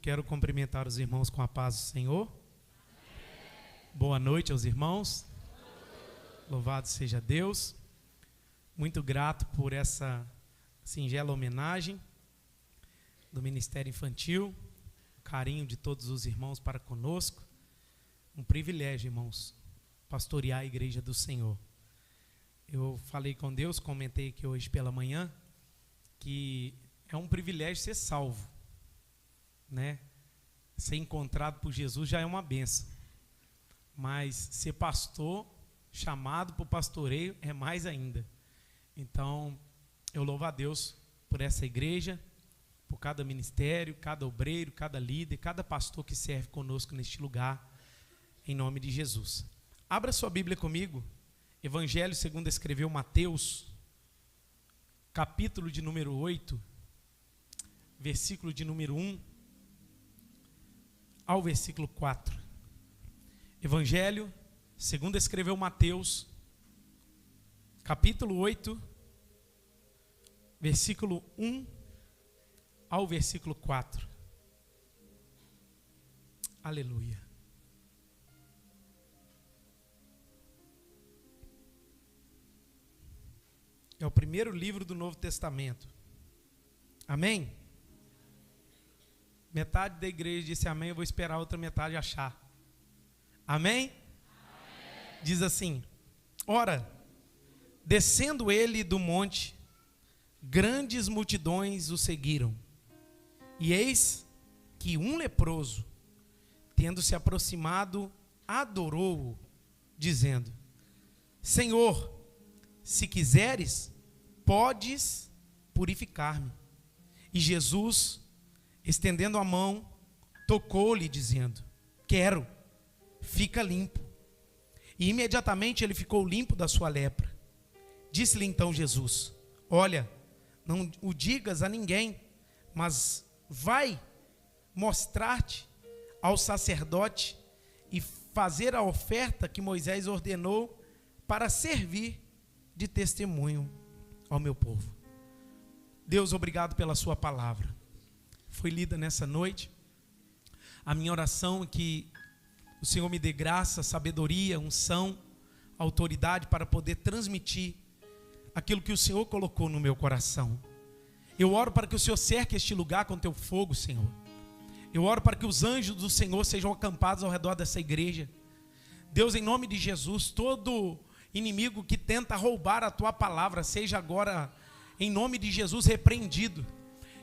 Quero cumprimentar os irmãos com a paz do Senhor. Boa noite aos irmãos. Louvado seja Deus. Muito grato por essa singela homenagem do Ministério Infantil, o carinho de todos os irmãos para conosco. Um privilégio, irmãos, pastorear a igreja do Senhor. Eu falei com Deus, comentei aqui hoje pela manhã, que é um privilégio ser salvo, né? Ser encontrado por Jesus já é uma bênção, mas ser pastor, chamado para o pastoreio, é mais ainda. Então, eu louvo a Deus por essa igreja, por cada ministério, cada obreiro, cada líder, cada pastor que serve conosco neste lugar, em nome de Jesus. Abra sua Bíblia comigo, Evangelho segundo escreveu Mateus, capítulo de número 8, versículo de número 1 ao versículo 4. Evangelho segundo escreveu Mateus, capítulo 8, versículo 1 ao versículo 4. Aleluia. É o primeiro livro do Novo Testamento. Amém? Metade da igreja disse amém, eu vou esperar a outra metade achar. Amém? Amém. Diz assim: ora, descendo ele do monte, grandes multidões o seguiram. E eis que um leproso, tendo se aproximado, adorou-o, dizendo: Senhor, se quiseres, podes purificar-me. E Jesus, estendendo a mão, tocou-lhe, dizendo: quero, fica limpo. E imediatamente ele ficou limpo da sua lepra. Disse-lhe então Jesus: olha, não o digas a ninguém, mas vai mostrar-te ao sacerdote e fazer a oferta que Moisés ordenou para servir de testemunho ao meu povo. Deus, obrigado pela sua palavra. Foi lida nessa noite. A minha oração é que o Senhor me dê graça, sabedoria, unção, autoridade para poder transmitir aquilo que o Senhor colocou no meu coração. Eu oro para que o Senhor cerque este lugar com teu fogo, Senhor. Eu oro para que os anjos do Senhor sejam acampados ao redor dessa igreja. Deus, em nome de Jesus, todo inimigo que tenta roubar a tua palavra, seja agora, em nome de Jesus, repreendido.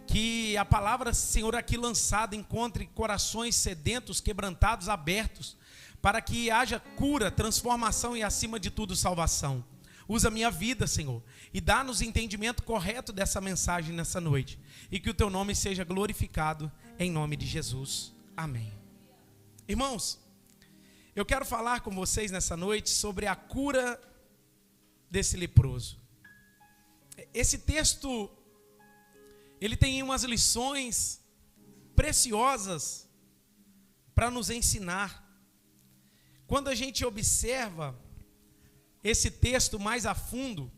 Que a palavra, Senhor, aqui lançada encontre corações sedentos, quebrantados, abertos, para que haja cura, transformação e, acima de tudo, salvação. Usa a minha vida, Senhor, e dá-nos entendimento correto dessa mensagem nessa noite. E que o teu nome seja glorificado, em nome de Jesus. Amém. Irmãos, eu quero falar com vocês nessa noite sobre a cura desse leproso. Esse texto, ele tem umas lições preciosas para nos ensinar. Quando a gente observa esse texto mais a fundo,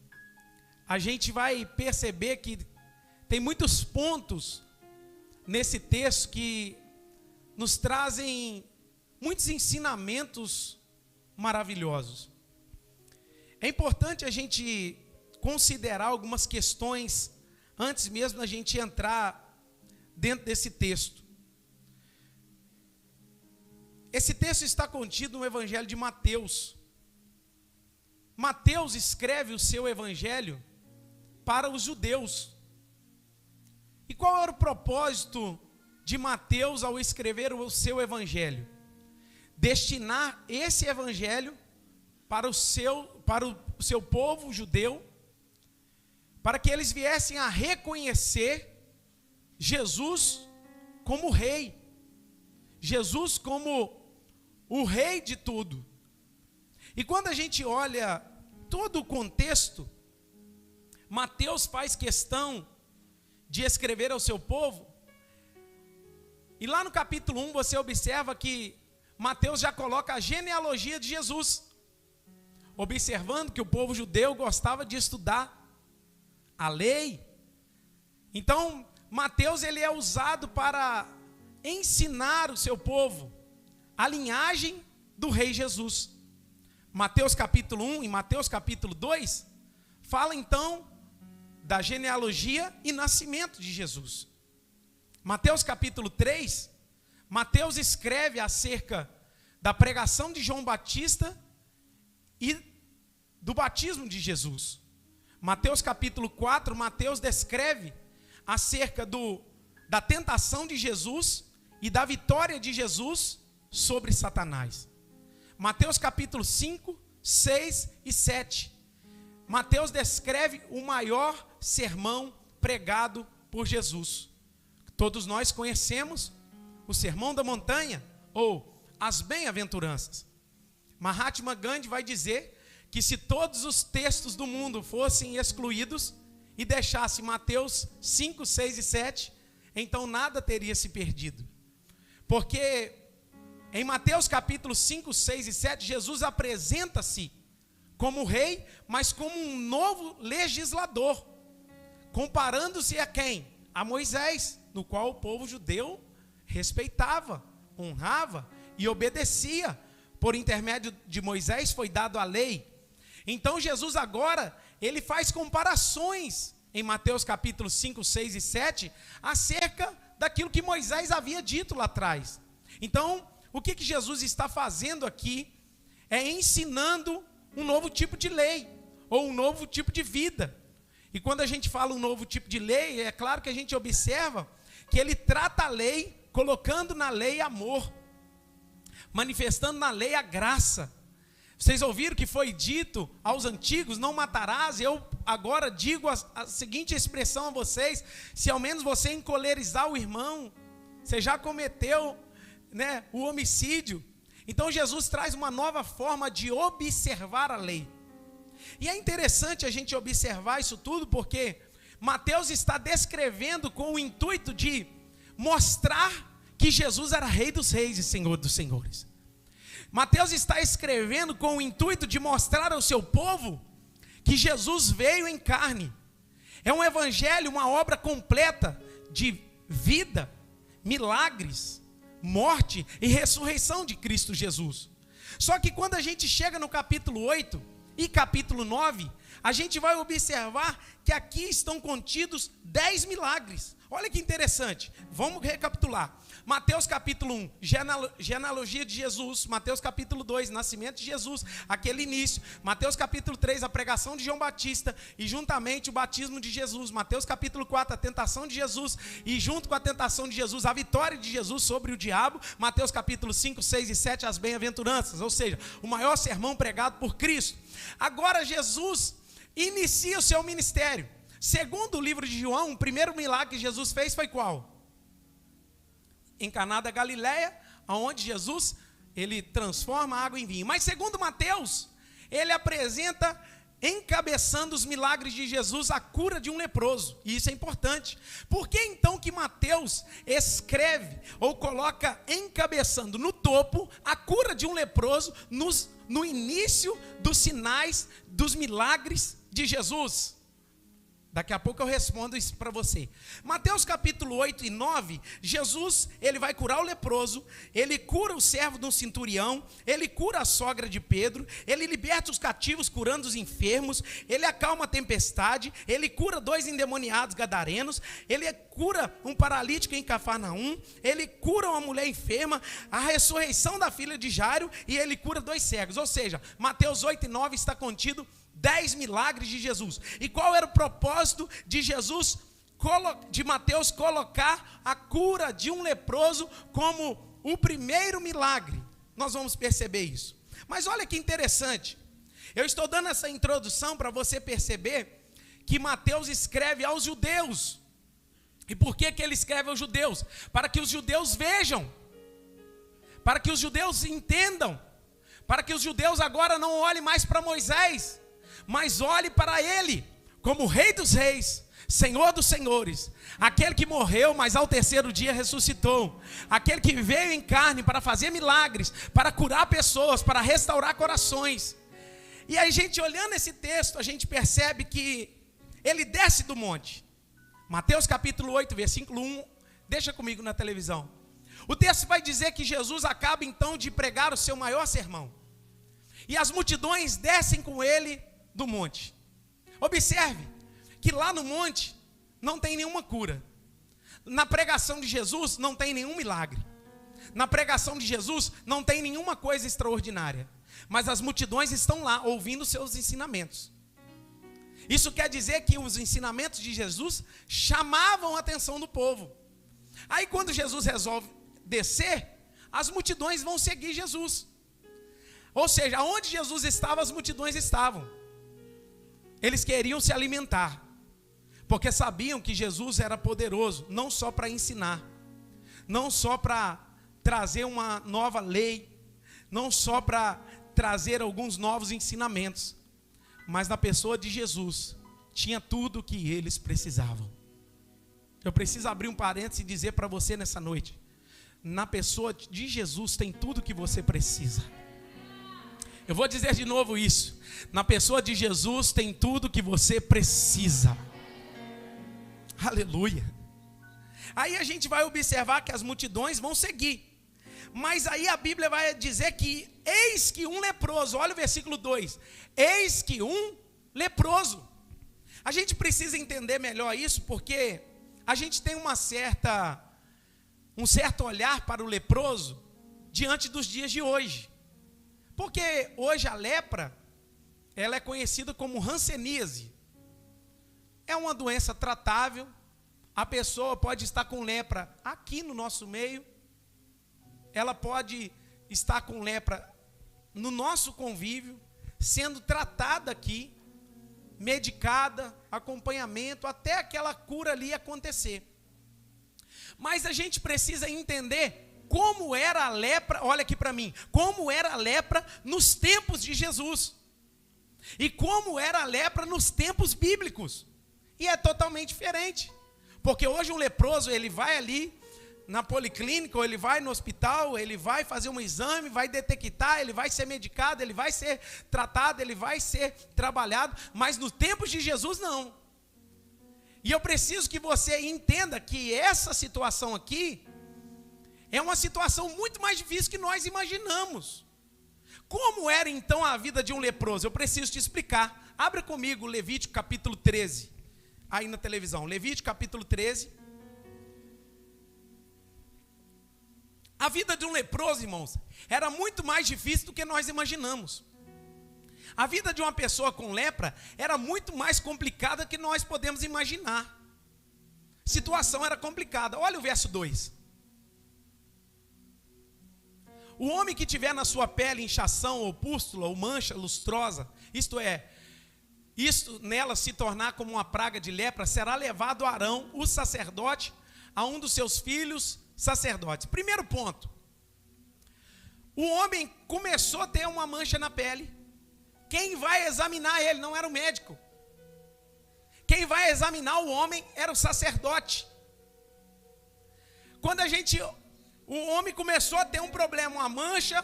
a gente vai perceber que tem muitos pontos nesse texto que nos trazem muitos ensinamentos maravilhosos. É importante a gente considerar algumas questões antes mesmo da gente entrar dentro desse texto. Esse texto está contido no Evangelho de Mateus. Mateus escreve o seu Evangelho para os judeus. E qual era o propósito de Mateus ao escrever o seu Evangelho? Destinar esse Evangelho para o seu povo judeu, para que eles viessem a reconhecer Jesus como rei, Jesus como o rei de tudo. E quando a gente olha todo o contexto, Mateus faz questão de escrever ao seu povo, e lá no capítulo 1 você observa que Mateus já coloca a genealogia de Jesus, observando que o povo judeu gostava de estudar a lei. Então, Mateus ele é usado para ensinar o seu povo a linhagem do rei Jesus. Mateus capítulo 1 e Mateus capítulo 2 fala então da genealogia e nascimento de Jesus. Mateus capítulo 3, Mateus escreve acerca da pregação de João Batista e do batismo de Jesus. Mateus capítulo 4, Mateus descreve acerca da tentação de Jesus e da vitória de Jesus sobre Satanás. Mateus capítulo 5, 6 e 7. Mateus descreve o maior sermão pregado por Jesus. Todos nós conhecemos o Sermão da Montanha ou as Bem-aventuranças. Mahatma Gandhi vai dizer que se todos os textos do mundo fossem excluídos e deixasse Mateus 5, 6 e 7, então nada teria se perdido. Porque em Mateus capítulo 5, 6 e 7, Jesus apresenta-se como rei, mas como um novo legislador, comparando-se a quem? A Moisés, no qual o povo judeu respeitava, honrava e obedecia. Por intermédio de Moisés foi dado a lei. Então Jesus agora, ele faz comparações em Mateus capítulo 5, 6 e 7, acerca daquilo que Moisés havia dito lá atrás. Então, o que Jesus está fazendo aqui é ensinando um novo tipo de lei, ou um novo tipo de vida. E quando a gente fala um novo tipo de lei, é claro que a gente observa que ele trata a lei, colocando na lei amor, manifestando na lei a graça. Vocês ouviram que foi dito aos antigos, não matarás. Eu agora digo a seguinte expressão a vocês: se ao menos você encolerizar o irmão, você já cometeu, o homicídio. Então Jesus traz uma nova forma de observar a lei. E é interessante a gente observar isso tudo, porque Mateus está descrevendo com o intuito de mostrar que Jesus era Rei dos Reis e Senhor dos Senhores. Mateus está escrevendo com o intuito de mostrar ao seu povo que Jesus veio em carne. É um evangelho, uma obra completa de vida, milagres, morte e ressurreição de Cristo Jesus. Só que quando a gente chega no capítulo 8 e capítulo 9, a gente vai observar que aqui estão contidos 10 milagres. Olha que interessante, vamos recapitular. Mateus capítulo 1, genealogia de Jesus. Mateus capítulo 2, nascimento de Jesus, aquele início. Mateus capítulo 3, a pregação de João Batista e juntamente o batismo de Jesus. Mateus capítulo 4, a tentação de Jesus e junto com a tentação de Jesus, a vitória de Jesus sobre o diabo. Mateus capítulo 5, 6 e 7, as bem-aventuranças, ou seja, o maior sermão pregado por Cristo. Agora Jesus inicia o seu ministério. Segundo o livro de João, o primeiro milagre que Jesus fez foi qual? Em Caná da Galileia, onde Jesus, ele transforma a água em vinho. Mas segundo Mateus, ele apresenta, encabeçando os milagres de Jesus, a cura de um leproso. E isso é importante. Por que então que Mateus escreve, ou coloca encabeçando no topo, a cura de um leproso no início dos sinais, dos milagres de Jesus? Daqui a pouco eu respondo isso para você. Mateus capítulo 8 e 9, Jesus, ele vai curar o leproso, ele cura o servo de um centurião, ele cura a sogra de Pedro, ele liberta os cativos curando os enfermos, ele acalma a tempestade, ele cura 2 endemoniados gadarenos, ele cura um paralítico em Cafarnaum, ele cura uma mulher enferma, a ressurreição da filha de Jairo, e ele cura 2 cegos. Ou seja, Mateus 8 e 9 está contido 10 milagres de Jesus. E qual era o propósito de Jesus, de Mateus, colocar a cura de um leproso como o primeiro milagre? Nós vamos perceber isso. Mas olha que interessante, eu estou dando essa introdução para você perceber que Mateus escreve aos judeus. E por que ele escreve aos judeus? Para que os judeus vejam, para que os judeus entendam, para que os judeus agora não olhem mais para Moisés, mas olhe para ele como Rei dos Reis, Senhor dos Senhores, aquele que morreu, mas ao terceiro dia ressuscitou, aquele que veio em carne para fazer milagres, para curar pessoas, para restaurar corações. E aí, gente, olhando esse texto, a gente percebe que ele desce do monte. Mateus capítulo 8, versículo 1, deixa comigo na televisão. O texto vai dizer que Jesus acaba então de pregar o seu maior sermão. E as multidões descem com ele do monte. Observe que lá no monte não tem nenhuma cura. Na pregação de Jesus não tem nenhum milagre. Na pregação de Jesus não tem nenhuma coisa extraordinária. Mas as multidões estão lá ouvindo seus ensinamentos. Isso quer dizer que os ensinamentos de Jesus chamavam a atenção do povo. Aí quando Jesus resolve descer, as multidões vão seguir Jesus. Ou seja, onde Jesus estava, as multidões estavam. Eles queriam se alimentar, porque sabiam que Jesus era poderoso, não só para ensinar, não só para trazer uma nova lei, não só para trazer alguns novos ensinamentos, mas na pessoa de Jesus tinha tudo o que eles precisavam. Eu preciso abrir um parênteses e dizer para você nessa noite: na pessoa de Jesus tem tudo o que você precisa. Eu vou dizer de novo isso: na pessoa de Jesus tem tudo o que você precisa. Aleluia. Aí a gente vai observar que as multidões vão seguir. Mas aí a Bíblia vai dizer que eis que um leproso, olha o versículo 2, eis que um leproso. A gente precisa entender melhor isso, porque a gente tem um certo olhar para o leproso diante dos dias de hoje. Porque hoje a lepra, ela é conhecida como hanseníase. É uma doença tratável. A pessoa pode estar com lepra aqui no nosso meio. Ela pode estar com lepra no nosso convívio, sendo tratada aqui, medicada, acompanhamento, até aquela cura ali acontecer. Mas a gente precisa entender como era a lepra, olha aqui para mim, como era a lepra nos tempos de Jesus. E como era a lepra nos tempos bíblicos. E é totalmente diferente. Porque hoje um leproso, ele vai ali na policlínica, ou ele vai no hospital, ele vai fazer um exame, vai detectar, ele vai ser medicado, ele vai ser tratado, ele vai ser trabalhado, mas nos tempos de Jesus não. E eu preciso que você entenda que essa situação aqui é uma situação muito mais difícil que nós imaginamos. Como era então a vida de um leproso? Eu preciso te explicar. Abra comigo Levítico capítulo 13, aí na televisão, Levítico capítulo 13. A vida de um leproso, irmãos, era muito mais difícil do que nós imaginamos. A vida de uma pessoa com lepra era muito mais complicada do que nós podemos imaginar. A situação era complicada. Olha o verso 2. O homem que tiver na sua pele inchação, ou pústula, ou mancha lustrosa, isto nela se tornar como uma praga de lepra, será levado a Arão, o sacerdote, a um dos seus filhos sacerdotes. Primeiro ponto: o homem começou a ter uma mancha na pele. Quem vai examinar ele não era o médico. Quem vai examinar o homem era o sacerdote. Quando o homem começou a ter um problema, uma mancha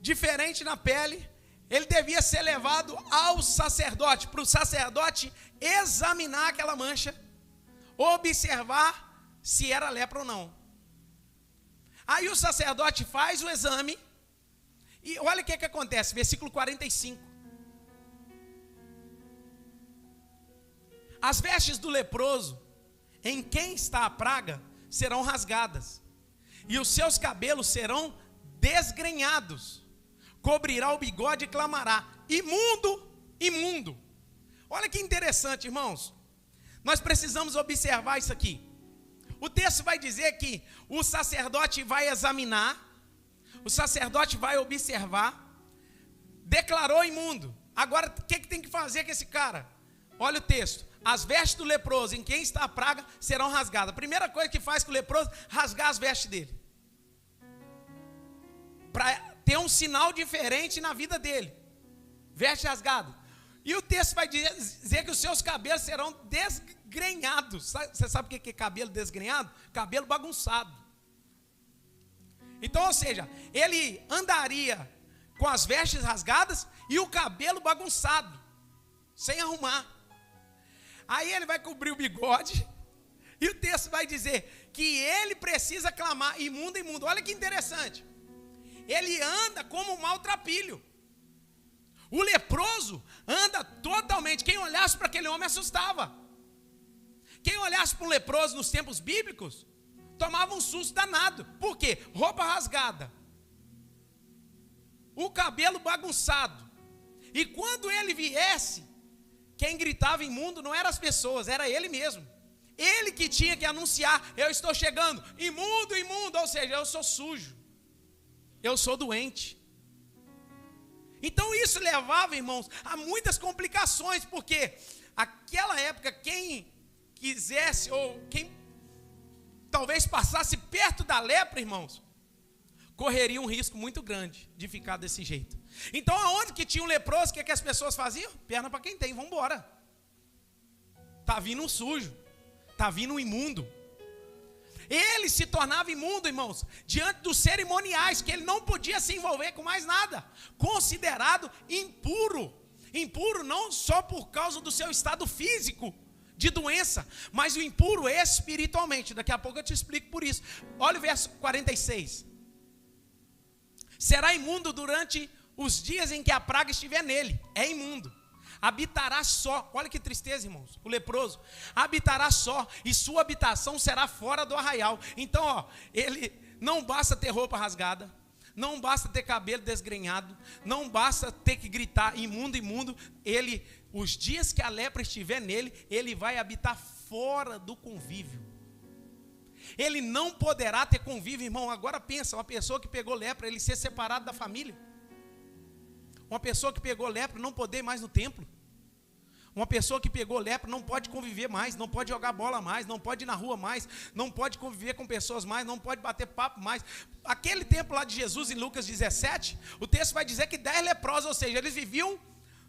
diferente na pele, ele devia ser levado ao sacerdote, para o sacerdote examinar aquela mancha, observar se era lepra ou não. Aí o sacerdote faz o exame, e olha o que acontece, versículo 45. As vestes do leproso, em quem está a praga, serão rasgadas, e os seus cabelos serão desgrenhados, cobrirá o bigode e clamará: imundo, imundo. Olha que interessante, irmãos. Nós precisamos observar isso aqui. O texto vai dizer que o sacerdote vai examinar, o sacerdote vai observar, declarou imundo. Agora, o que tem que fazer com esse cara? Olha o texto: as vestes do leproso, em quem está a praga, serão rasgadas. A primeira coisa que faz com o leproso, rasgar as vestes dele, para ter um sinal diferente na vida dele. Veste rasgado. E o texto vai dizer que os seus cabelos serão desgrenhados. Você sabe o que é cabelo desgrenhado? Cabelo bagunçado. Então, ou seja, ele andaria com as vestes rasgadas e o cabelo bagunçado, sem arrumar. Aí ele vai cobrir o bigode E o texto vai dizer que ele precisa clamar, imundo, imundo. Olha que interessante. Ele anda como um maltrapilho. O leproso anda totalmente. Quem olhasse para aquele homem assustava. Quem olhasse para um leproso nos tempos bíblicos, tomava um susto danado. Por quê? Roupa rasgada, o cabelo bagunçado. E quando ele viesse, quem gritava imundo não eram as pessoas, era ele mesmo. Ele que tinha que anunciar: eu estou chegando, imundo, imundo. Ou seja, eu sou sujo, eu sou doente. Então isso levava, irmãos, a muitas complicações, porque aquela época quem quisesse, ou quem talvez passasse perto da lepra, irmãos, correria um risco muito grande de ficar desse jeito. Então aonde que tinha um leproso, o que as pessoas faziam? Perna para quem tem, vamos embora. Está vindo um sujo, está vindo um imundo. Ele se tornava imundo, irmãos, diante dos cerimoniais, que ele não podia se envolver com mais nada. Considerado impuro. Impuro não só por causa do seu estado físico de doença, mas o impuro espiritualmente. Daqui a pouco eu te explico por isso. Olha o verso 46. Será imundo durante os dias em que a praga estiver nele. É imundo. Habitará só, olha que tristeza, irmãos, o leproso, habitará só, e sua habitação será fora do arraial. Então, ele não basta ter roupa rasgada, não basta ter cabelo desgrenhado, não basta ter que gritar imundo, imundo. Ele, os dias que a lepra estiver nele, ele vai habitar fora do convívio. Ele não poderá ter convívio, irmão. Agora pensa, uma pessoa que pegou lepra, ele ser separado da família. Uma pessoa que pegou lepra não poder ir mais no templo. Uma pessoa que pegou lepra não pode conviver mais, não pode jogar bola mais, não pode ir na rua mais, não pode conviver com pessoas mais, não pode bater papo mais. Aquele tempo lá de Jesus, em Lucas 17, o texto vai dizer que 10 leprosos, ou seja, eles viviam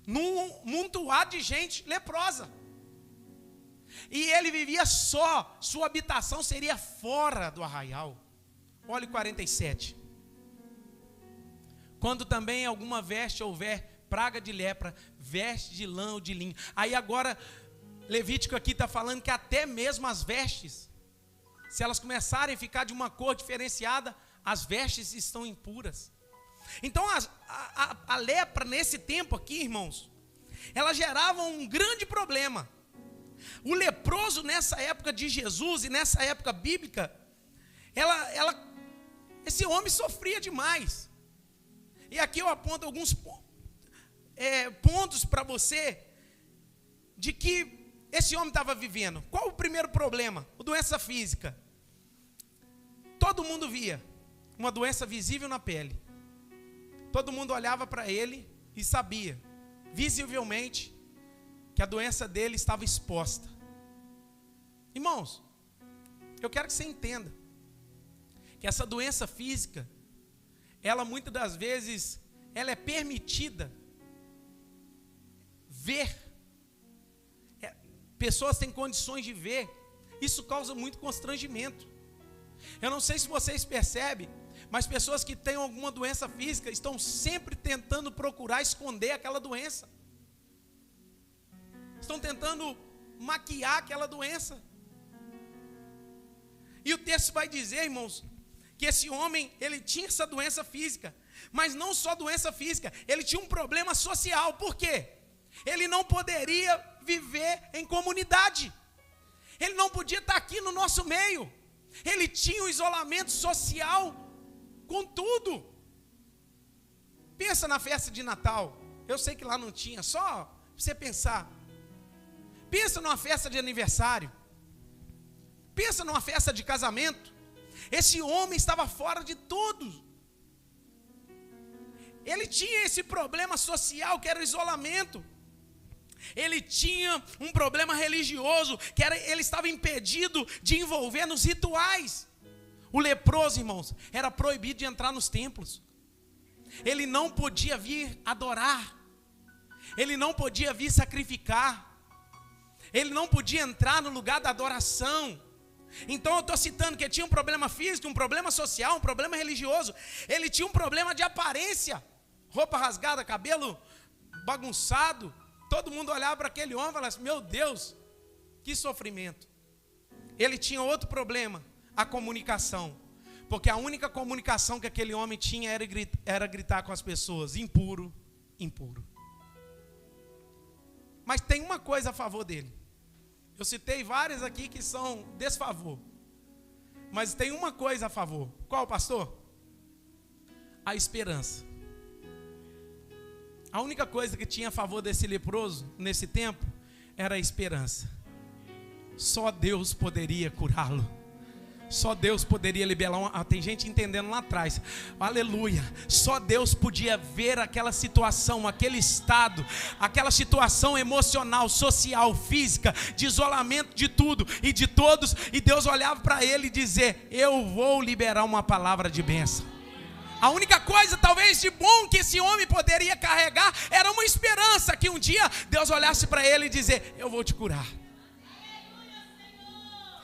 num montoado de gente leprosa. E ele vivia só, sua habitação seria fora do arraial. Olha o 47. Quando também alguma veste houver praga de lepra, veste de lã ou de linho. Aí agora, Levítico aqui está falando que até mesmo as vestes, se elas começarem a ficar de uma cor diferenciada, as vestes estão impuras. Então a lepra nesse tempo aqui, irmãos, ela gerava um grande problema. O leproso nessa época de Jesus e nessa época bíblica, esse homem sofria demais. E aqui eu aponto alguns pontos para você de que esse homem estava vivendo. Qual o primeiro problema? A doença física. Todo mundo via uma doença visível na pele. Todo mundo olhava para ele e sabia, visivelmente, que a doença dele estava exposta. Irmãos, eu quero que você entenda que essa doença física, ela muitas das vezes, ela é permitida ver. Pessoas têm condições de ver. Isso causa muito constrangimento. Eu não sei se vocês percebem, mas pessoas que têm alguma doença física estão sempre tentando procurar esconder aquela doença. Estão tentando maquiar aquela doença. E o texto vai dizer, irmãos, que esse homem, ele tinha essa doença física, mas não só doença física, ele tinha um problema social. Por quê? Ele não poderia viver em comunidade, ele não podia estar aqui no nosso meio, ele tinha o isolamento social com tudo. Pensa na festa de Natal, eu sei que lá não tinha, só para você pensar. Pensa numa festa de aniversário, pensa numa festa de casamento. Esse homem estava fora de tudo. Ele tinha esse problema social que era o isolamento. Ele tinha um problema religioso, que era, ele estava impedido de envolver nos rituais. O leproso, irmãos, era proibido de entrar nos templos. Ele não podia vir adorar. Ele não podia vir sacrificar. Ele não podia entrar no lugar da adoração. Então eu estou citando que ele tinha um problema físico, um problema social, um problema religioso. Ele tinha um problema de aparência. Roupa rasgada, cabelo bagunçado. Todo mundo olhava para aquele homem e falava assim, meu Deus, que sofrimento. ele tinha outro problema, a comunicação. Porque a única comunicação que aquele homem tinha era gritar com as pessoas: impuro, impuro. Mas tem uma coisa a favor dele. Eu citei várias aqui que são desfavor. Mas tem uma coisa a favor. Qual, pastor? A esperança. A única coisa que tinha a favor desse leproso, nesse tempo, era a esperança. Só Deus poderia curá-lo. Só Deus poderia liberar. Tem gente entendendo lá atrás. Aleluia. Só Deus podia ver aquela situação, aquele estado, aquela situação emocional, social, física, de isolamento de tudo e de todos. E Deus olhava para ele e dizer: eu vou liberar uma palavra de bênção. A única coisa talvez de bom que esse homem poderia carregar era uma esperança, que um dia Deus olhasse para ele e dizer: eu vou te curar.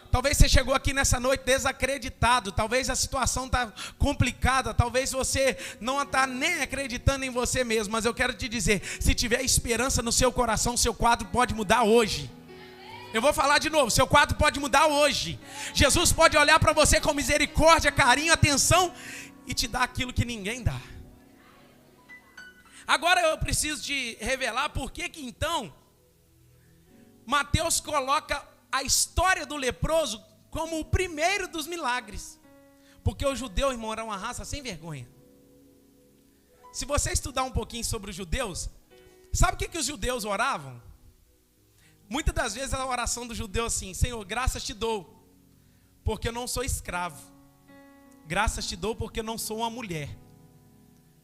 Talvez você chegou aqui nessa noite desacreditado, talvez a situação está complicada, talvez você não está nem acreditando em você mesmo, mas eu quero te dizer, se tiver esperança no seu coração, seu quadro pode mudar hoje. Eu vou falar de novo, seu quadro pode mudar hoje. Jesus pode olhar para você com misericórdia, carinho, atenção e te dar aquilo que ninguém dá. Agora eu preciso te revelar por que então Mateus coloca a história do leproso como o primeiro dos milagres. Porque o judeu, irmão, era uma raça sem vergonha. Se você estudar um pouquinho sobre os judeus, sabe o que os judeus oravam? Muitas das vezes a oração do judeu é assim: Senhor, graças te dou, porque eu não sou escravo. Graças te dou porque eu não sou uma mulher.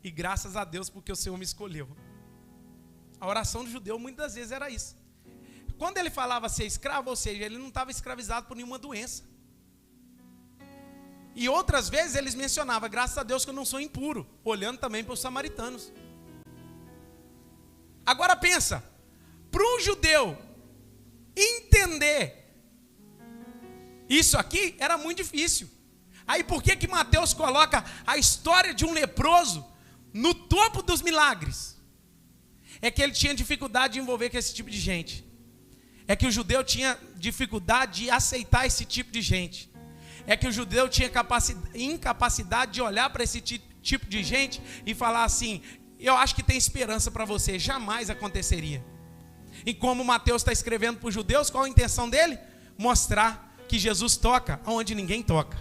E graças a Deus porque o Senhor me escolheu. A oração do judeu muitas das vezes era isso. Quando ele falava ser escravo, ou seja, ele não estava escravizado por nenhuma doença. E outras vezes eles mencionavam: graças a Deus que eu não sou impuro, olhando também para os samaritanos. Agora pensa, para um judeu entender isso aqui era muito difícil. Aí por que Mateus coloca a história de um leproso no topo dos milagres? É que ele tinha dificuldade de envolver com esse tipo de gente. É que o judeu tinha dificuldade de aceitar esse tipo de gente. É que o judeu tinha incapacidade de olhar para esse tipo de gente e falar assim: eu acho que tem esperança para você. Jamais aconteceria. E como Mateus está escrevendo para os judeus, qual a intenção dele? Mostrar que Jesus toca onde ninguém toca.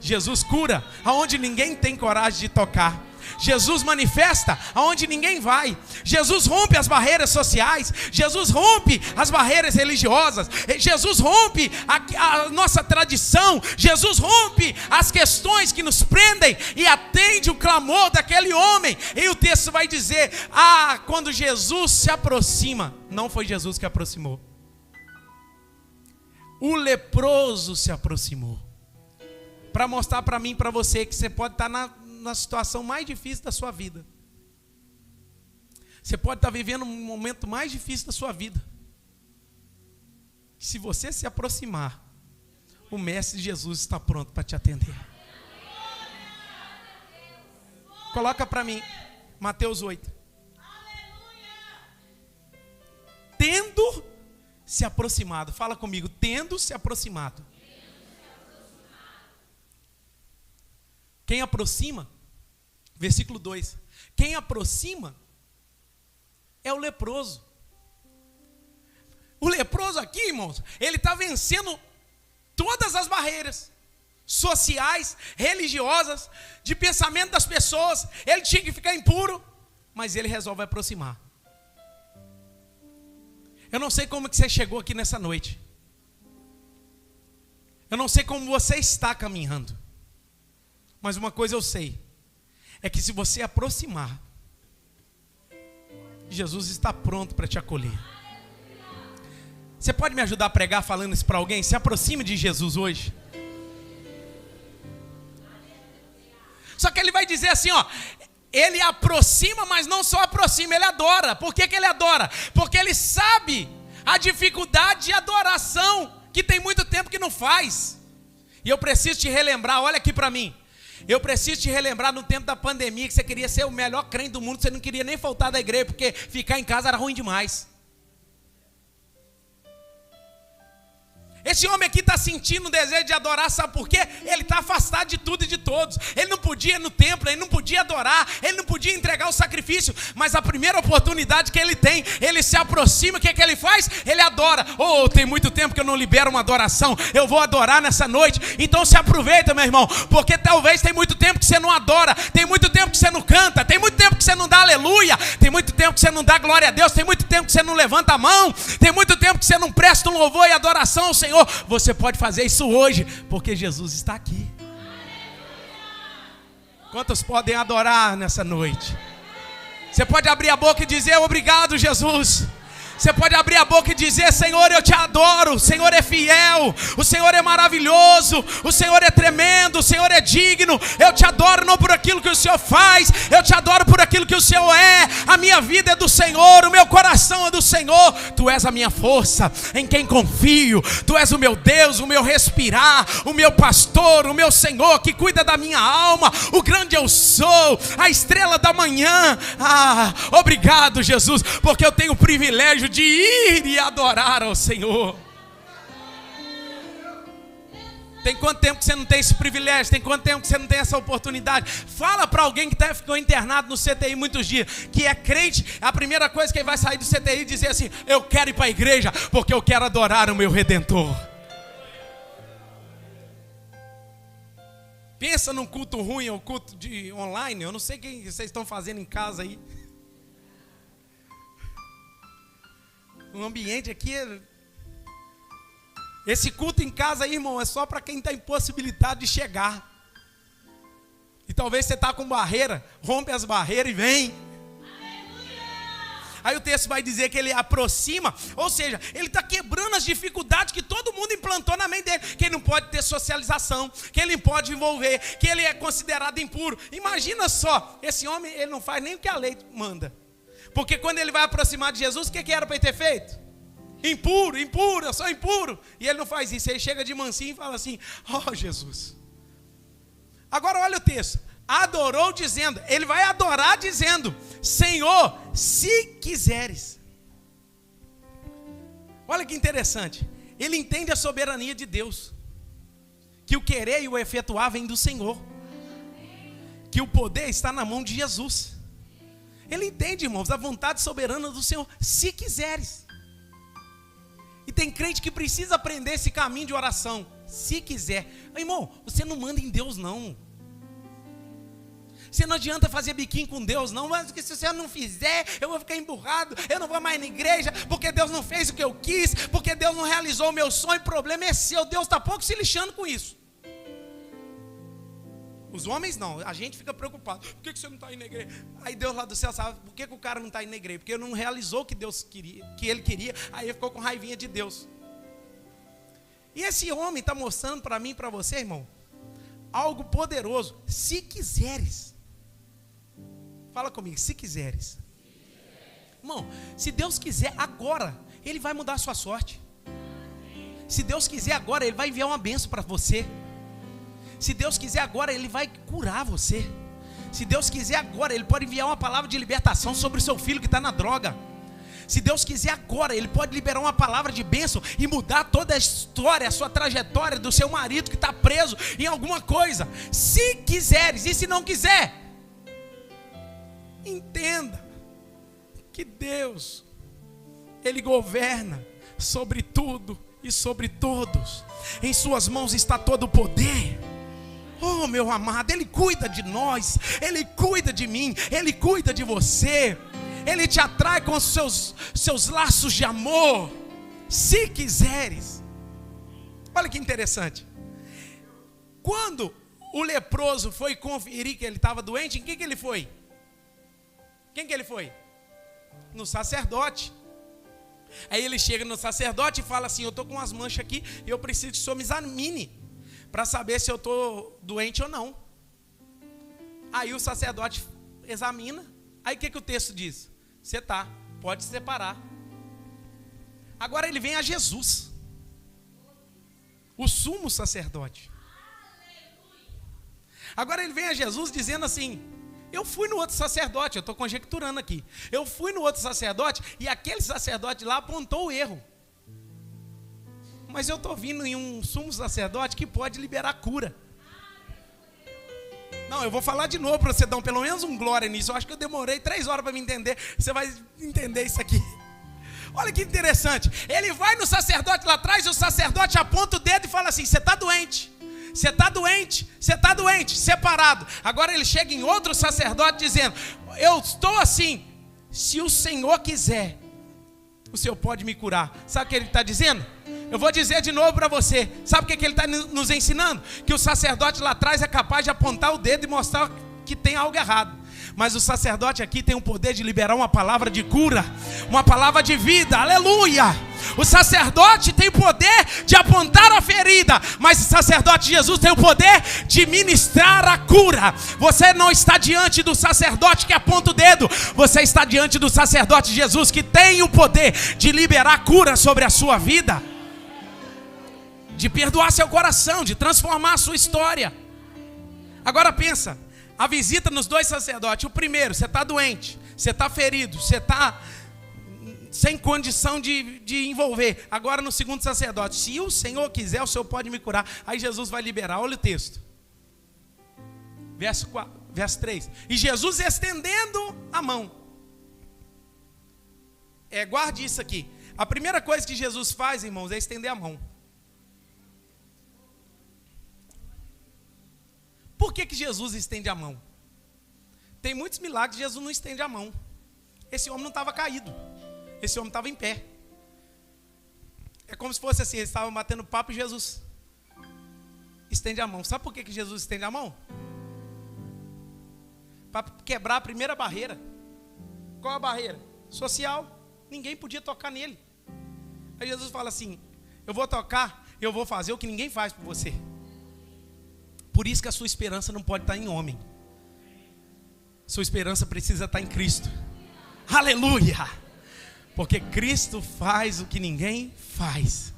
Jesus cura aonde ninguém tem coragem de tocar. Jesus manifesta aonde ninguém vai. Jesus rompe as barreiras sociais. Jesus rompe as barreiras religiosas. Jesus rompe a nossa tradição. Jesus rompe as questões que nos prendem e atende o clamor daquele homem. E o texto vai dizer: quando Jesus se aproxima, não foi Jesus que aproximou. O leproso se aproximou. Para mostrar para mim e para você que você pode estar na situação mais difícil da sua vida. Você pode estar vivendo um momento mais difícil da sua vida. Se você se aproximar, o Mestre Jesus está pronto para te atender. Coloca para mim, Mateus 8. Tendo se aproximado, fala comigo, tendo se aproximado. Quem aproxima, versículo 2, quem aproxima é o leproso. O leproso aqui, irmãos, ele está vencendo todas as barreiras sociais, religiosas, de pensamento das pessoas. Ele tinha que ficar impuro, mas ele resolve aproximar. Eu não sei como que você chegou aqui nessa noite. Eu não sei como você está caminhando. Mas uma coisa eu sei, é que se você aproximar, Jesus está pronto para te acolher. Você pode me ajudar a pregar falando isso para alguém? Se aproxime de Jesus hoje. Só que ele vai dizer assim, ele aproxima, mas não só aproxima, ele adora. Por que ele adora? Porque ele sabe a dificuldade de adoração, que tem muito tempo que não faz. E eu preciso te relembrar, olha aqui para mim. Eu preciso te relembrar no tempo da pandemia, que você queria ser o melhor crente do mundo, você não queria nem faltar da igreja, porque ficar em casa era ruim demais. Esse homem aqui está sentindo o desejo de adorar, sabe por quê? Ele está afastado de tudo e de todos. Ele não podia ir no templo, ele não podia adorar, ele não podia entregar o sacrifício. Mas a primeira oportunidade que ele tem, ele se aproxima, o que é que ele faz? Ele adora. Oh, tem muito tempo que eu não libero uma adoração, eu vou adorar nessa noite. Então se aproveita, meu irmão, porque talvez tem muito tempo que você não adora, tem muito tempo que você não canta, tem muito tempo que você não dá aleluia, tem muito tempo que você não dá glória a Deus, tem muito tempo que você não levanta a mão, tem muito tempo que você não presta um louvor e adoração ao Senhor. Você pode fazer isso hoje, porque Jesus está aqui. Quantos podem adorar nessa noite? Você pode abrir a boca e dizer: obrigado, Jesus. Você pode abrir a boca e dizer: Senhor, eu te adoro, o Senhor é fiel, o Senhor é maravilhoso, o Senhor é tremendo, o Senhor é digno. Eu te adoro não por aquilo que o Senhor faz, eu te adoro por aquilo que o Senhor é. A minha vida é do Senhor, o meu coração é do Senhor. Tu és a minha força, em quem confio. Tu és o meu Deus, o meu respirar, o meu pastor, o meu Senhor que cuida da minha alma. O grande eu sou, a estrela da manhã. Obrigado, Jesus, porque eu tenho o privilégio de ir e adorar ao Senhor. Tem quanto tempo que você não tem esse privilégio? Tem quanto tempo que você não tem essa oportunidade? Fala para alguém que ficou internado no CTI muitos dias, que é crente, a primeira coisa que ele vai sair do CTI e dizer assim: eu quero ir para a igreja, porque eu quero adorar o meu Redentor. Pensa num culto ruim, ou culto de online, eu não sei o que vocês estão fazendo em casa aí. O ambiente aqui, esse culto em casa aí, irmão, é só para quem está impossibilitado de chegar. E talvez você está com barreira, rompe as barreiras e vem. Aí o texto vai dizer que ele aproxima, ou seja, ele está quebrando as dificuldades que todo mundo implantou na mente dele. Que ele não pode ter socialização, que ele não pode envolver, que ele é considerado impuro. Imagina só, esse homem, ele não faz nem o que a lei manda. Porque quando ele vai aproximar de Jesus, o que era para ele ter feito? Impuro, impuro, eu sou impuro. E ele não faz isso, ele chega de mansinho e fala assim: oh Jesus. Agora olha o texto: adorou dizendo, ele vai adorar dizendo: Senhor, se quiseres. Olha que interessante, ele entende a soberania de Deus, que o querer e o efetuar vem do Senhor, que o poder está na mão de Jesus. Ele entende, irmãos, a vontade soberana do Senhor, se quiseres. E tem crente que precisa aprender esse caminho de oração, se quiser. Irmão, você não manda em Deus não. Você não adianta fazer biquinho com Deus não, mas se você não fizer, eu vou ficar emburrado, eu não vou mais na igreja, porque Deus não fez o que eu quis, porque Deus não realizou o meu sonho. O problema é seu, Deus está pouco se lixando com isso. Os homens não, a gente fica preocupado: por que você não está indo na igreja? Aí Deus lá do céu sabe por que o cara não está indo na igreja, porque ele não realizou o que Deus queria, que ele queria. Aí ele ficou com raivinha de Deus. E esse homem está mostrando para mim e para você, irmão, algo poderoso. Se quiseres. Fala comigo, se quiseres. Irmão, se Deus quiser agora, Ele vai mudar a sua sorte. Se Deus quiser agora, Ele vai enviar uma bênção para você. Se Deus quiser agora, Ele vai curar você. Se Deus quiser agora, Ele pode enviar uma palavra de libertação sobre o seu filho que está na droga. Se Deus quiser agora, Ele pode liberar uma palavra de bênção e mudar toda a história, a sua trajetória do seu marido que está preso em alguma coisa. Se quiseres, e se não quiser, entenda que Deus, Ele governa sobre tudo e sobre todos. Em suas mãos está todo o poder. Oh, meu amado, Ele cuida de nós, Ele cuida de mim, Ele cuida de você. Ele te atrai com os seus laços de amor, se quiseres. Olha que interessante. Quando o leproso foi conferir que ele estava doente, em quem que ele foi? Quem que ele foi? No sacerdote. Aí ele chega no sacerdote e fala assim: eu estou com umas manchas aqui e eu preciso que o senhor me examine para saber se eu estou doente ou não. Aí o sacerdote examina. Aí o que o texto diz? Você está, pode se separar. Agora ele vem a Jesus, o sumo sacerdote. Agora ele vem a Jesus dizendo assim: eu fui no outro sacerdote, eu estou conjecturando aqui. Eu fui no outro sacerdote e aquele sacerdote lá apontou o erro. mas eu estou vindo em um sumo sacerdote que pode liberar cura. Não, eu vou falar de novo para você dar pelo menos um glória nisso. Eu acho que eu demorei 3 horas para me entender. Você vai entender isso aqui. Olha que interessante. Ele vai no sacerdote lá atrás e o sacerdote aponta o dedo e fala assim: você está doente. Você está doente, você está doente, separado. Agora ele chega em outro sacerdote dizendo: eu estou assim, se o Senhor quiser, o Senhor pode me curar. Sabe o que ele está dizendo? Eu vou dizer de novo para você. Sabe o que ele está nos ensinando? Que o sacerdote lá atrás é capaz de apontar o dedo e mostrar que tem algo errado. Mas o sacerdote aqui tem o poder de liberar uma palavra de cura, uma palavra de vida, aleluia. O sacerdote tem o poder de apontar a ferida, mas o sacerdote Jesus tem o poder de ministrar a cura. Você não está diante do sacerdote que aponta o dedo, você está diante do sacerdote Jesus que tem o poder de liberar cura sobre a sua vida, de perdoar seu coração, de transformar a sua história. Agora pensa, a visita nos 2 sacerdotes. O primeiro, você está doente, você está ferido, você está sem condição de envolver. Agora no segundo sacerdote: se o Senhor quiser, o Senhor pode me curar. Aí Jesus vai liberar. Olha o texto, verso 3. E Jesus estendendo a mão. Guarde isso aqui. A primeira coisa que Jesus faz, irmãos, é estender a mão. Por que Jesus estende a mão? Tem muitos milagres que Jesus não estende a mão. Esse homem não estava caído, esse homem estava em pé. É como se fosse assim, eles estavam batendo papo e Jesus estende a mão. Sabe por que Jesus estende a mão? Para quebrar a primeira barreira. Qual a barreira? Social. Ninguém podia tocar nele. Aí Jesus fala assim: eu vou tocar, eu vou fazer o que ninguém faz por você. Por isso que a sua esperança não pode estar em homem. Sua esperança precisa estar em Cristo. Aleluia! Porque Cristo faz o que ninguém faz.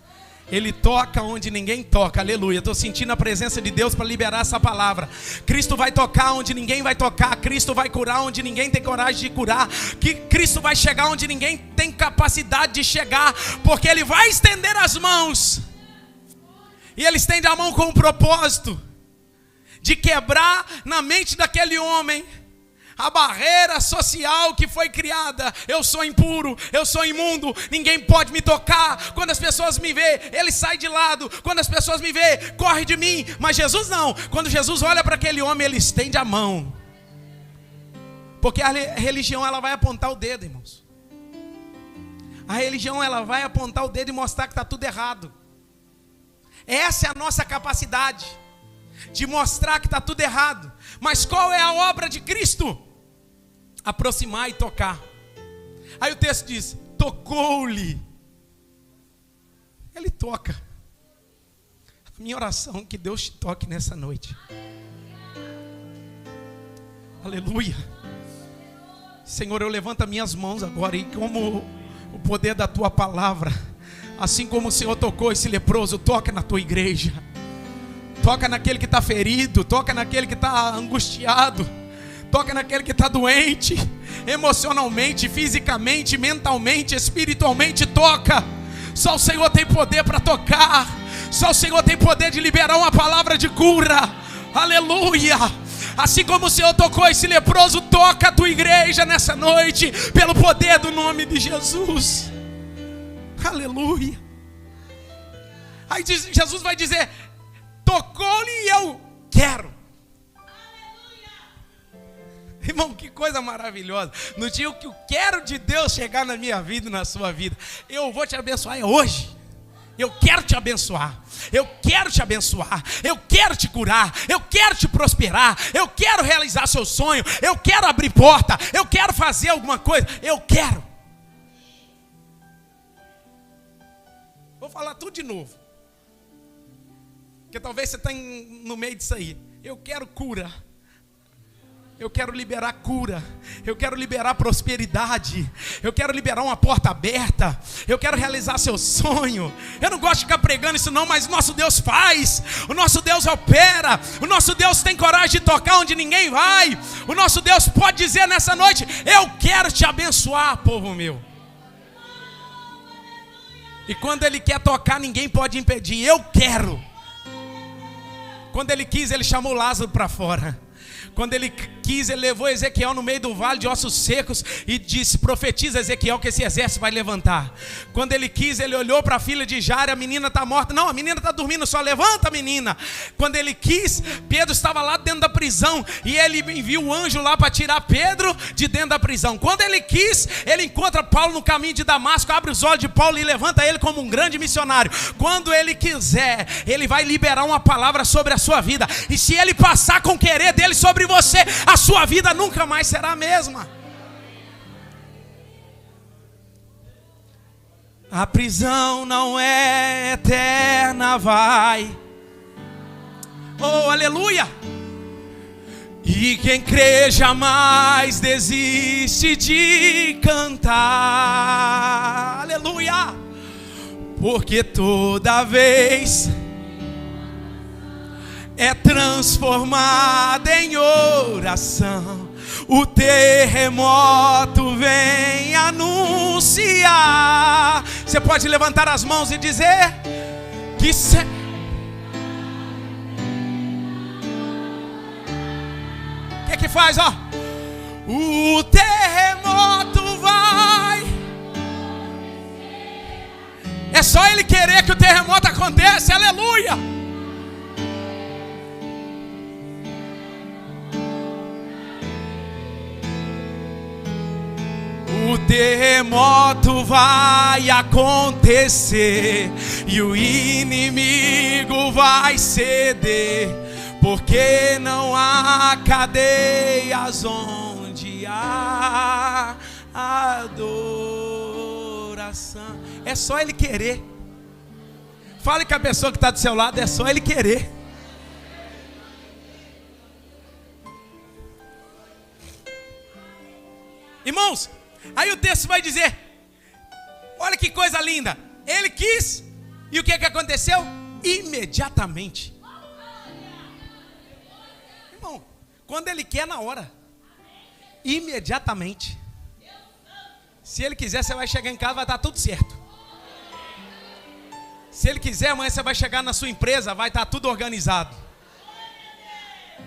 Ele toca onde ninguém toca. Aleluia! Estou sentindo a presença de Deus para liberar essa palavra. Cristo vai tocar onde ninguém vai tocar. Cristo vai curar onde ninguém tem coragem de curar. Cristo vai chegar onde ninguém tem capacidade de chegar. Porque Ele vai estender as mãos. E Ele estende a mão com um propósito de quebrar na mente daquele homem a barreira social que foi criada. Eu sou impuro, eu sou imundo, ninguém pode me tocar. Quando as pessoas me veem, ele sai de lado. Quando as pessoas me veem, corre de mim. Mas Jesus não. Quando Jesus olha para aquele homem, ele estende a mão. Porque a religião, ela vai apontar o dedo, irmãos. A religião, ela vai apontar o dedo e mostrar que está tudo errado. Essa é a nossa capacidade de mostrar que está tudo errado. Mas qual é a obra de Cristo? Aproximar e tocar. Aí o texto diz: tocou-lhe. Ele toca. A minha oração é que Deus te toque nessa noite. Aleluia. Senhor, eu levanto minhas mãos agora, e como o poder da tua palavra, assim como o Senhor tocou esse leproso, toca na tua igreja. Toca naquele que está ferido, toca naquele que está angustiado, toca naquele que está doente, emocionalmente, fisicamente, mentalmente, espiritualmente. Toca. Só o Senhor tem poder para tocar. Só o Senhor tem poder de liberar uma palavra de cura. Aleluia. Assim como o Senhor tocou esse leproso, toca a tua igreja nessa noite, pelo poder do nome de Jesus. Aleluia. Aí Jesus vai dizer: tocou-lhe e eu quero. Irmão, que coisa maravilhosa. No dia que eu quero de Deus chegar na minha vida e na sua vida, eu vou te abençoar hoje. Eu quero te abençoar. Eu quero te abençoar. Eu quero te curar. Eu quero te prosperar. Eu quero realizar seu sonho. Eu quero abrir porta. Eu quero fazer alguma coisa. Eu quero. Vou falar tudo de novo, porque talvez você está no meio disso aí. Eu quero cura. Eu quero liberar cura. Eu quero liberar prosperidade. Eu quero liberar uma porta aberta. Eu quero realizar seu sonho. Eu não gosto de ficar pregando isso não, mas o nosso Deus faz. O nosso Deus opera. O nosso Deus tem coragem de tocar onde ninguém vai. O nosso Deus pode dizer nessa noite: eu quero te abençoar, povo meu. E quando Ele quer tocar, ninguém pode impedir. Eu quero. Quando Ele quis, Ele chamou Lázaro para fora. Quando Ele quis, Ele levou Ezequiel no meio do vale de ossos secos e disse: profetiza, Ezequiel, que esse exército vai levantar. Quando Ele quis, Ele olhou para a filha de Jairo: a menina está morta. Não, a menina está dormindo, só levanta, menina. Quando Ele quis, Pedro estava lá dentro da prisão e Ele enviou um anjo lá para tirar Pedro de dentro da prisão. Quando Ele quis, Ele encontra Paulo no caminho de Damasco, abre os olhos de Paulo e levanta ele como um grande missionário. Quando Ele quiser, Ele vai liberar uma palavra sobre a sua vida. E se Ele passar com o querer dele sobre você, a sua vida nunca mais será a mesma. A prisão não é eterna, vai. Oh, aleluia! E quem crê jamais desiste de cantar. Aleluia! Porque toda vez é transformada em oração. O terremoto vem anunciar. Você pode levantar as mãos e dizer que o que faz, ó? O terremoto vai. É só Ele querer que o terremoto aconteça. Aleluia! O terremoto vai acontecer e o inimigo vai ceder, porque não há cadeias onde há adoração. É só Ele querer. Fale com a pessoa que está do seu lado: é só Ele querer. Irmãos, aí o texto vai dizer, olha que coisa linda. Ele quis, e o que aconteceu? Imediatamente. Irmão, quando Ele quer, na hora. Imediatamente. Se Ele quiser, você vai chegar em casa, vai estar tudo certo. Se Ele quiser, amanhã você vai chegar na sua empresa, vai estar tudo organizado.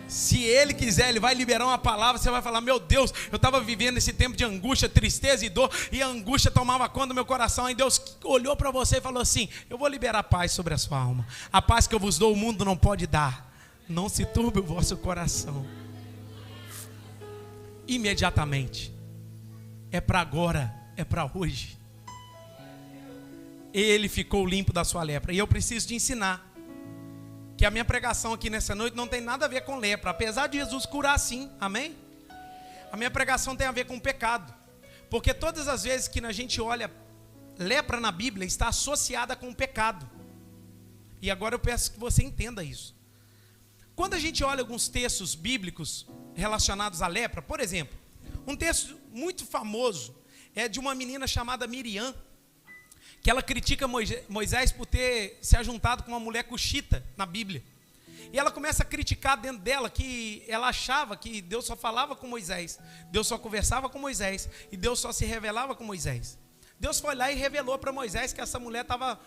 Se Ele quiser, Ele vai liberar uma palavra. Você vai falar: meu Deus, eu estava vivendo esse tempo de angústia, tristeza e dor, e a angústia tomava conta do meu coração. Aí Deus olhou para você e falou assim: eu vou liberar paz sobre a sua alma. A paz que eu vos dou, o mundo não pode dar. Não se turbe o vosso coração. Imediatamente. É para agora, é para hoje. Ele ficou limpo da sua lepra. E eu preciso te ensinar que a minha pregação aqui nessa noite não tem nada a ver com lepra, apesar de Jesus curar sim, amém? A minha pregação tem a ver com pecado, porque todas as vezes que a gente olha lepra na Bíblia, está associada com o pecado. E agora eu peço que você entenda isso. Quando a gente olha alguns textos bíblicos relacionados à lepra, por exemplo, um texto muito famoso é de uma menina chamada Miriam, que ela critica Moisés por ter se ajuntado com uma mulher cuxita na Bíblia. E ela começa a criticar dentro dela que ela achava que Deus só falava com Moisés, Deus só conversava com Moisés e Deus só se revelava com Moisés. Deus foi lá e revelou para Moisés que essa mulher estava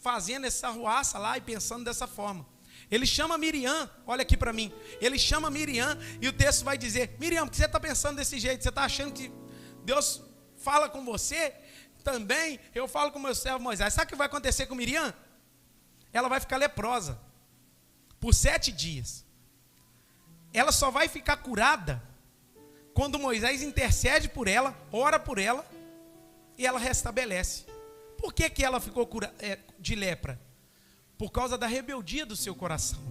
fazendo essa arruaça lá e pensando dessa forma. Ele chama Miriam, olha aqui para mim, ele chama Miriam e o texto vai dizer: Miriam, por que você está pensando desse jeito? Você está achando que Deus fala com você? Também eu falo com o meu servo Moisés. Sabe o que vai acontecer com Miriam? Ela vai ficar leprosa por 7 dias. Ela só vai ficar curada quando Moisés intercede por ela, ora por ela e ela restabelece. Por que ela ficou de lepra? Por causa da rebeldia do seu coração,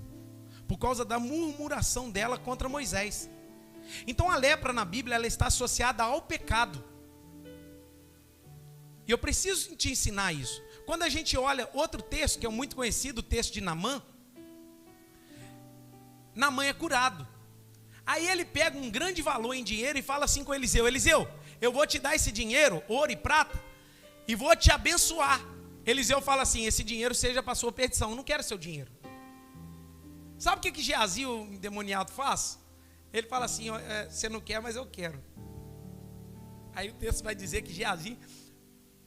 por causa da murmuração dela contra Moisés. Então a lepra na Bíblia, ela está associada ao pecado. E eu preciso te ensinar isso. Quando a gente olha outro texto, que é muito conhecido, o texto de Naamã. Naamã é curado. Aí ele pega um grande valor em dinheiro e fala assim com Eliseu: Eliseu, eu vou te dar esse dinheiro, ouro e prata, e vou te abençoar. Eliseu fala assim: esse dinheiro seja para a sua perdição, eu não quero seu dinheiro. Sabe o que Geazi, o endemoniado, faz? Ele fala assim: você não quer, mas eu quero. Aí o texto vai dizer que Geazi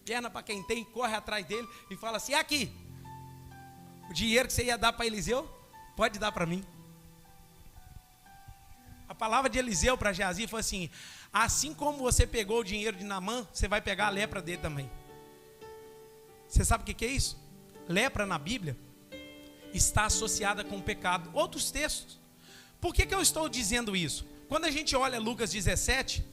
perna para quem tem, corre atrás dele e fala assim: aqui, o dinheiro que você ia dar para Eliseu, pode dar para mim. A palavra de Eliseu para Geazi foi assim: assim como você pegou o dinheiro de Naamã, você vai pegar a lepra dele também. Você sabe o que é isso? Lepra na Bíblia está associada com o pecado. Outros textos. Por que eu estou dizendo isso? Quando a gente olha Lucas 17,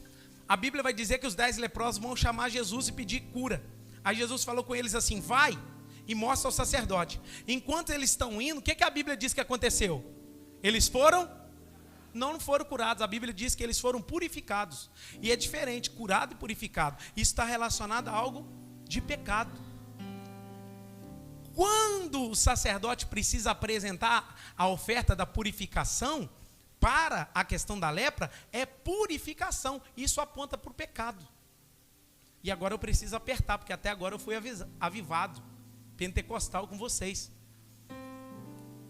a Bíblia vai dizer que os 10 leprosos vão chamar Jesus e pedir cura. Aí Jesus falou com eles assim: vai e mostra ao sacerdote. Enquanto eles estão indo, o que a Bíblia diz que aconteceu? Eles foram? Não foram curados. A Bíblia diz que eles foram purificados. E é diferente, curado e purificado. Isso está relacionado a algo de pecado. Quando o sacerdote precisa apresentar a oferta da purificação para a questão da lepra, é purificação. Isso aponta para o pecado. E agora eu preciso apertar, porque até agora eu fui avivado, pentecostal com vocês,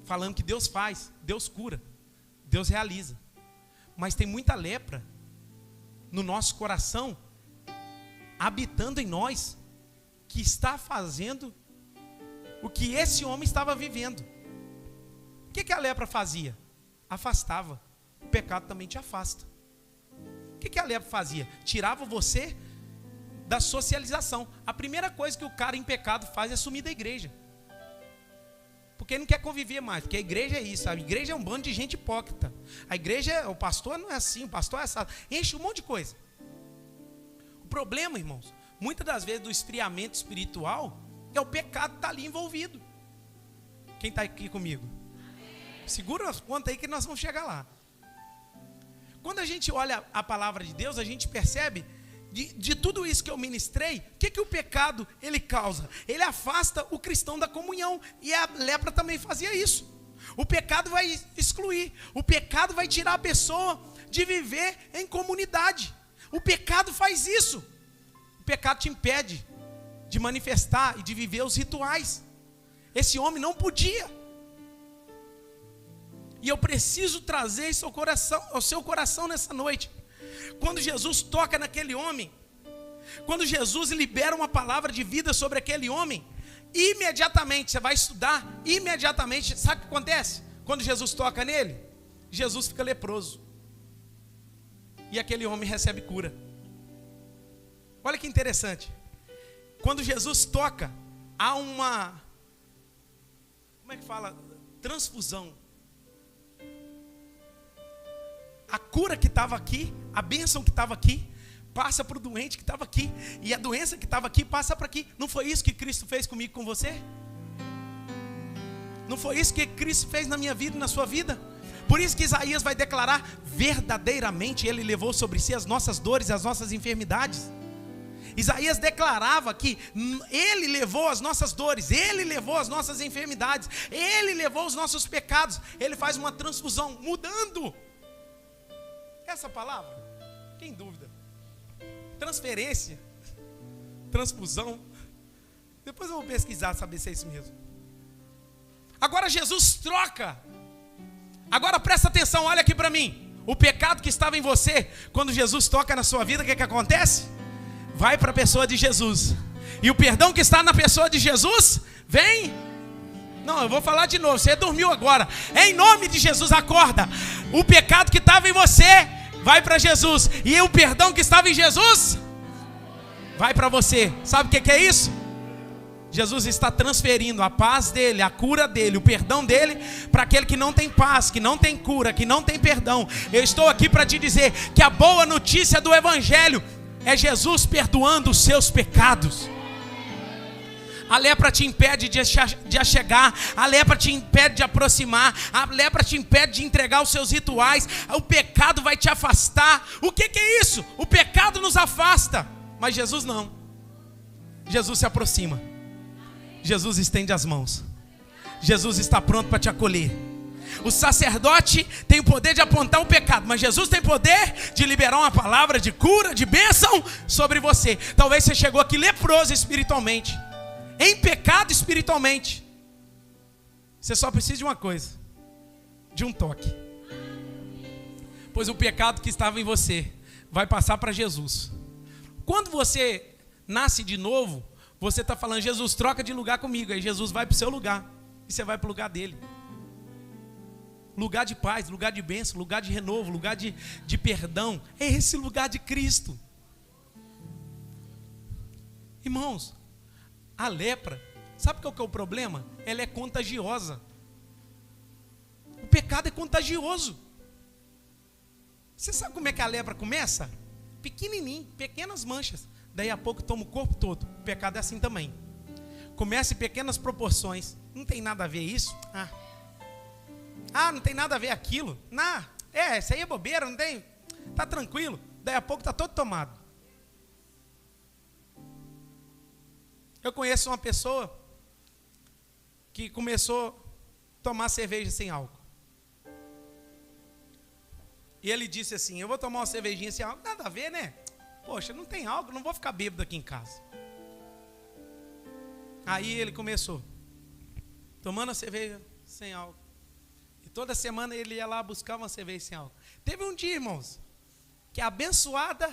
falando que Deus faz, Deus cura, Deus realiza. Mas tem muita lepra no nosso coração, habitando em nós, que está fazendo o que esse homem estava vivendo. O que a lepra fazia? Afastava. O pecado também te afasta. O que a lepra fazia? Tirava você da socialização. A primeira coisa que o cara em pecado faz é sumir da igreja. Porque ele não quer conviver mais. Porque a igreja é isso. A igreja é um bando de gente hipócrita. A igreja, o pastor não é assim, o pastor é assado. Enche um monte de coisa. O problema, irmãos, muitas das vezes do esfriamento espiritual é o pecado que está ali envolvido. Quem está aqui comigo? Segura as pontas aí que nós vamos chegar lá. Quando a gente olha a palavra de Deus, a gente percebe de tudo isso que eu ministrei, o que o pecado ele causa? Ele afasta o cristão da comunhão. E a lepra também fazia isso. O pecado vai excluir. O pecado vai tirar a pessoa de viver em comunidade. O pecado faz isso. O pecado te impede de manifestar e de viver os rituais. Esse homem não podia. E eu preciso trazer isso ao seu coração nessa noite. Quando Jesus toca naquele homem, quando Jesus libera uma palavra de vida sobre aquele homem, imediatamente, você vai estudar, imediatamente, sabe o que acontece? Quando Jesus toca nele, Jesus fica leproso. E aquele homem recebe cura. Olha que interessante. Quando Jesus toca, há uma, como é que fala? Transfusão. A cura que estava aqui, a bênção que estava aqui, passa para o doente que estava aqui. E a doença que estava aqui, passa para aqui. Não foi isso que Cristo fez comigo, com você? Não foi isso que Cristo fez na minha vida e na sua vida? Por isso que Isaías vai declarar: verdadeiramente Ele levou sobre si as nossas dores e as nossas enfermidades. Isaías declarava que Ele levou as nossas dores, Ele levou as nossas enfermidades, Ele levou os nossos pecados. Ele faz uma transfusão, mudando. Essa palavra, tem dúvida? Transferência, transfusão. Depois eu vou pesquisar, saber se é isso mesmo. Agora Jesus troca. Agora presta atenção, olha aqui para mim. O pecado que estava em você, quando Jesus toca na sua vida, o que acontece? Vai para a pessoa de Jesus. E o perdão que está na pessoa de Jesus, vem. Não, eu vou falar de novo, você dormiu agora. Em nome de Jesus, acorda. O pecado que estava em você, vai para Jesus. E o perdão que estava em Jesus, vai para você. Sabe o que é isso? Jesus está transferindo a paz dele, a cura dele, o perdão dele para aquele que não tem paz, que não tem cura, que não tem perdão. Eu estou aqui para te dizer que a boa notícia do Evangelho é Jesus perdoando os seus pecados. A lepra te impede de achegar, a lepra te impede de aproximar, a lepra te impede de entregar os seus rituais, o pecado vai te afastar. O que é isso? O pecado nos afasta, mas Jesus não. Jesus se aproxima, Jesus estende as mãos, Jesus está pronto para te acolher. O sacerdote tem o poder de apontar o pecado, mas Jesus tem poder de liberar uma palavra de cura, de bênção sobre você. Talvez você chegou aqui leproso espiritualmente, em pecado espiritualmente. Você só precisa de uma coisa: de um toque. Pois o pecado que estava em você vai passar para Jesus. Quando você nasce de novo, Você está falando, Jesus, troca de lugar comigo. Aí Jesus vai para o seu lugar. E você vai para o lugar dele. Lugar de paz, lugar de bênção, lugar de renovo, lugar de perdão. É esse lugar de Cristo. Irmãos, a lepra, sabe qual que é o problema? Ela é contagiosa. O pecado é contagioso. Você sabe como é que a lepra começa? Pequenininho, pequenas manchas. Daí a pouco toma o corpo todo. O pecado é assim também. Começa em pequenas proporções. Não tem nada a ver isso? Não tem nada a ver aquilo. Isso aí é bobeira, não tem? Tá tranquilo. Daí a pouco tá todo tomado. Eu conheço uma pessoa que começou a tomar cerveja sem álcool. E ele disse assim, eu vou tomar uma cervejinha sem álcool. Nada a ver, né? Poxa, não tem álcool, não vou ficar bêbado aqui em casa. Aí ele começou, tomando a cerveja sem álcool. E toda semana ele ia lá buscar uma cerveja sem álcool. Teve um dia, irmãos, que a abençoada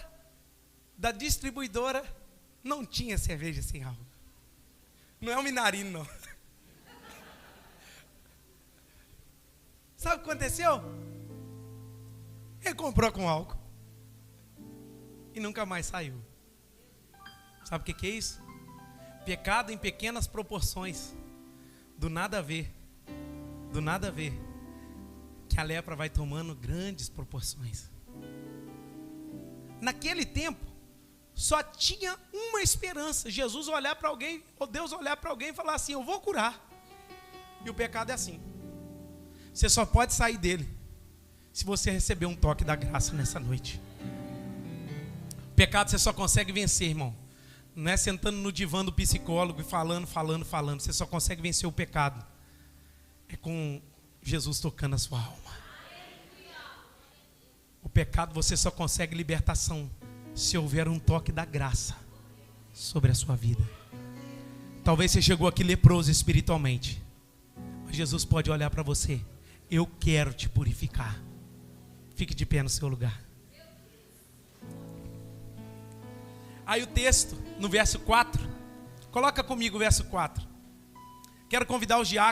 da distribuidora não tinha cerveja sem álcool. Não é um Minarino, não. Sabe o que aconteceu? Ele comprou com álcool. E nunca mais saiu. Sabe o que é isso? Pecado em pequenas proporções. Do nada a ver. Do nada a ver. Que a lepra vai tomando grandes proporções. Naquele tempo, só tinha uma esperança. Jesus olhar para alguém, ou Deus olhar para alguém e falar assim, eu vou curar. E o pecado é assim. Você só pode sair dele se você receber um toque da graça nessa noite. O pecado você só consegue vencer, irmão. Não é sentando no divã do psicólogo e falando. Você só consegue vencer o pecado. É com Jesus tocando a sua alma. O pecado você só consegue libertação se houver um toque da graça sobre a sua vida. Talvez você chegou aqui leproso espiritualmente, mas Jesus pode olhar para você. Eu quero te purificar. Fique de pé no seu lugar. Aí o texto, no verso 4, coloca comigo o verso 4. Quero convidar os diáconos